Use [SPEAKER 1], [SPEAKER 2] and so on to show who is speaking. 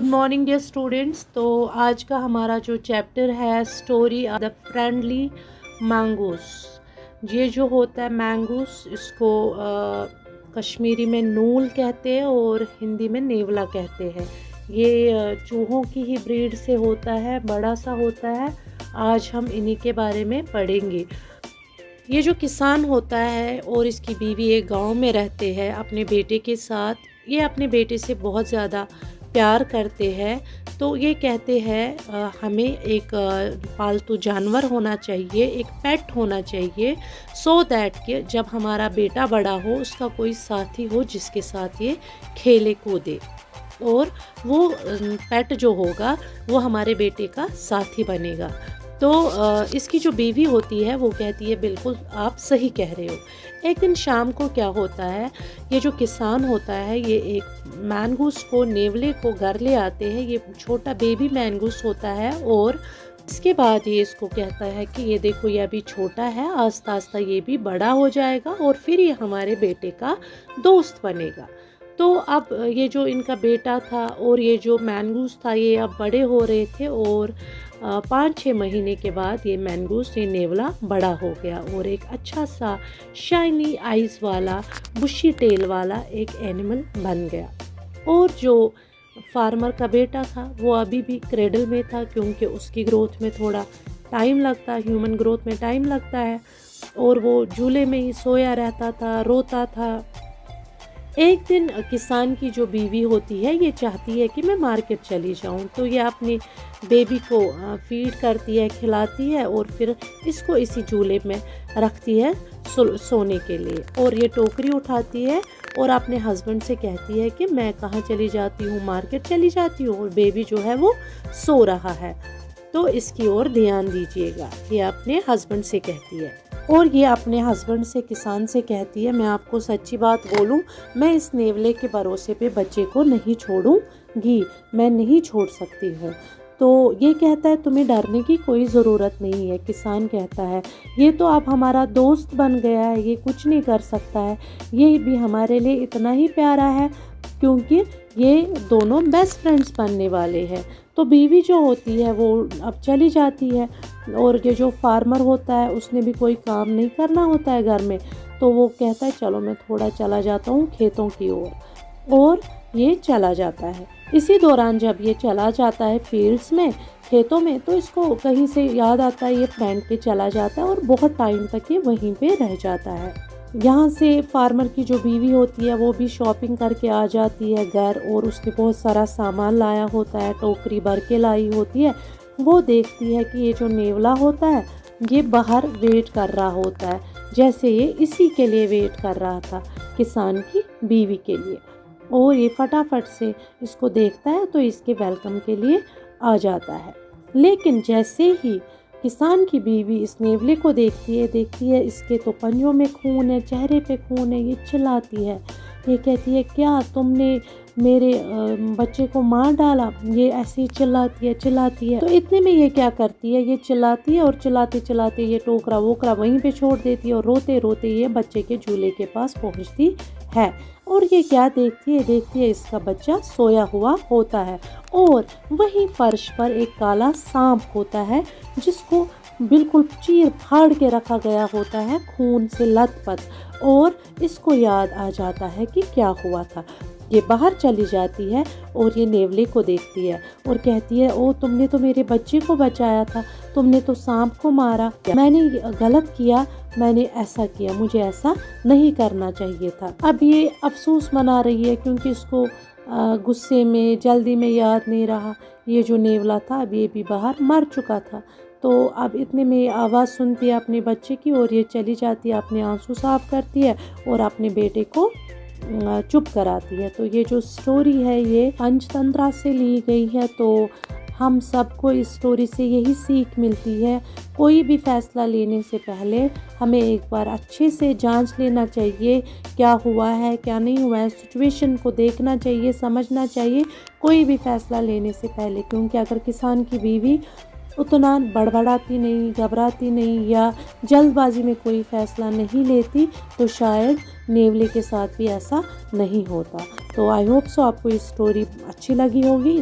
[SPEAKER 1] Morning dear students. तो आज का हमारा जो चैप्टर है स्टोरी द फ्रेंडली मैंगूस। ये जो होता है मैंगूस, इसको कश्मीरी में नूल कहते हैं और हिंदी में नेवला कहते हैं। ये चूहों की ही ब्रीड से होता है, बड़ा सा होता है। आज हम इन्हीं के बारे में पढ़ेंगे। ये जो किसान होता है और इसकी बीवी एक गांव में रहते हैं अपने बेटे के साथ। ये अपने बेटे से बहुत ज़्यादा प्यार करते हैं, तो ये कहते हैं हमें एक पालतू जानवर होना चाहिए, एक पेट होना चाहिए, सो दैट कि जब हमारा बेटा बड़ा हो उसका कोई साथी हो जिसके साथ ये खेले कूदे, और वो पेट जो होगा वो हमारे बेटे का साथी बनेगा। तो इसकी जो बीवी होती है वो कहती है बिल्कुल आप सही कह रहे हो। एक दिन शाम को क्या होता है, ये जो किसान होता है ये एक मैंगूस को, नेवले को घर ले आते हैं। ये छोटा बेबी मैंगूस होता है और इसके बाद ये इसको कहता है कि ये देखो ये अभी छोटा है, आस्ता आस्ता ये भी बड़ा हो जाएगा और फिर ये हमारे बेटे का दोस्त बनेगा। तो अब ये जो इनका बेटा था और ये जो मैंगूस था ये अब बड़े हो रहे थे और 5-6 महीने के बाद ये मैंगूस, ये नेवला बड़ा हो गया और एक अच्छा सा शाइनी आइज़ वाला, बुशी टेल वाला एक एनिमल बन गया। और जो फार्मर का बेटा था वो अभी भी क्रेडल में था, क्योंकि उसकी ग्रोथ में थोड़ा टाइम लगता है, ह्यूमन ग्रोथ में टाइम लगता है, और वो झूले में ही सोया रहता था, रोता था। एक दिन किसान की जो बीवी होती है ये चाहती है कि मैं मार्केट चली जाऊं, तो ये अपनी बेबी को फीड करती है, खिलाती है और फिर इसको इसी झूले में रखती है सोने के लिए। और ये टोकरी उठाती है और अपने हस्बैंड से कहती है कि मैं कहाँ चली जाती हूँ, मार्केट चली जाती हूँ, और बेबी जो है वो सो रहा है, तो इसकी ओर ध्यान दीजिएगा, ये अपने हस्बैंड से कहती है। और ये अपने हस्बैंड से, किसान से कहती है मैं आपको सच्ची बात बोलूं, मैं इस नेवले के भरोसे पे बच्चे को नहीं छोड़ूंगी, मैं नहीं छोड़ सकती हूँ। तो ये कहता है तुम्हें डरने की कोई ज़रूरत नहीं है। किसान कहता है ये तो अब हमारा दोस्त बन गया है, ये कुछ नहीं कर सकता है, ये भी हमारे लिए इतना ही प्यारा है क्योंकि ये दोनों बेस्ट फ्रेंड्स बनने वाले हैं। तो बीवी जो होती है वो अब चली जाती है और ये जो फार्मर होता है उसने भी कोई काम नहीं करना होता है घर में, तो वो कहता है चलो मैं थोड़ा चला जाता हूँ खेतों की ओर, और ये चला जाता है। इसी दौरान जब ये चला जाता है फील्ड्स में, खेतों में, तो इसको कहीं से याद आता है ये फ्रेंड के चला जाता है और बहुत टाइम तक ये वहीं पे रह जाता है। यहाँ से फार्मर की जो बीवी होती है वो भी शॉपिंग करके आ जाती है घर, और उसने बहुत सारा सामान लाया होता है, टोकरी भर के लाई होती है। वो देखती है कि ये जो नेवला होता है ये बाहर वेट कर रहा होता है, जैसे ये इसी के लिए वेट कर रहा था, किसान की बीवी के लिए। और ये फटाफट से इसको देखता है तो इसके वेलकम के लिए आ जाता है। लेकिन जैसे ही किसान की बीवी इस नेवले को देखती है इसके तो पंजों में खून है, चेहरे पे खून है, ये चिल्लाती है, ये कहती है क्या तुमने मेरे बच्चे को मार डाला, ये ऐसे ही चिल्लाती है। तो इतने में ये क्या करती है, ये चिल्लाती है और चिल्लाते चिल्लाते ये टोकरा वोकरा वहीं पे छोड़ देती है और रोते रोते ये बच्चे के झूले के पास पहुंचती है। और ये क्या देखती है इसका बच्चा सोया हुआ होता है और वहीं फर्श पर एक काला सांप होता है जिसको बिल्कुल चीर फाड़ के रखा गया होता है, खून से लथपथ। और इसको याद आ जाता है कि क्या हुआ था। ये बाहर चली जाती है और ये नेवले को देखती है और कहती है ओ तुमने तो मेरे बच्चे को बचाया था, तुमने तो सांप को मारा, मैंने गलत किया, मैंने ऐसा किया, मुझे ऐसा नहीं करना चाहिए था। अब ये अफसोस मना रही है क्योंकि इसको गुस्से में, जल्दी में याद नहीं रहा ये जो नेवला था अब ये भी बाहर मर चुका था। तो अब इतने में आवाज़ सुनती है अपने बच्चे की और ये चली जाती है, अपने आंसू साफ करती है और अपने बेटे को चुप कराती है। तो ये जो स्टोरी है ये पंचतंत्रा से ली गई है। तो हम सबको इस स्टोरी से यही सीख मिलती है, कोई भी फैसला लेने से पहले हमें एक बार अच्छे से जांच लेना चाहिए, क्या हुआ है क्या नहीं हुआ है, सिचुएशन को देखना चाहिए, समझना चाहिए कोई भी फैसला लेने से पहले। क्योंकि अगर किसान की बीवी उतना बड़बड़ाती नहीं, घबराती नहीं या जल्दबाजी में कोई फैसला नहीं लेती तो शायद नेवले के साथ भी ऐसा नहीं होता। तो आई होप सो आपको ये स्टोरी अच्छी लगी होगी।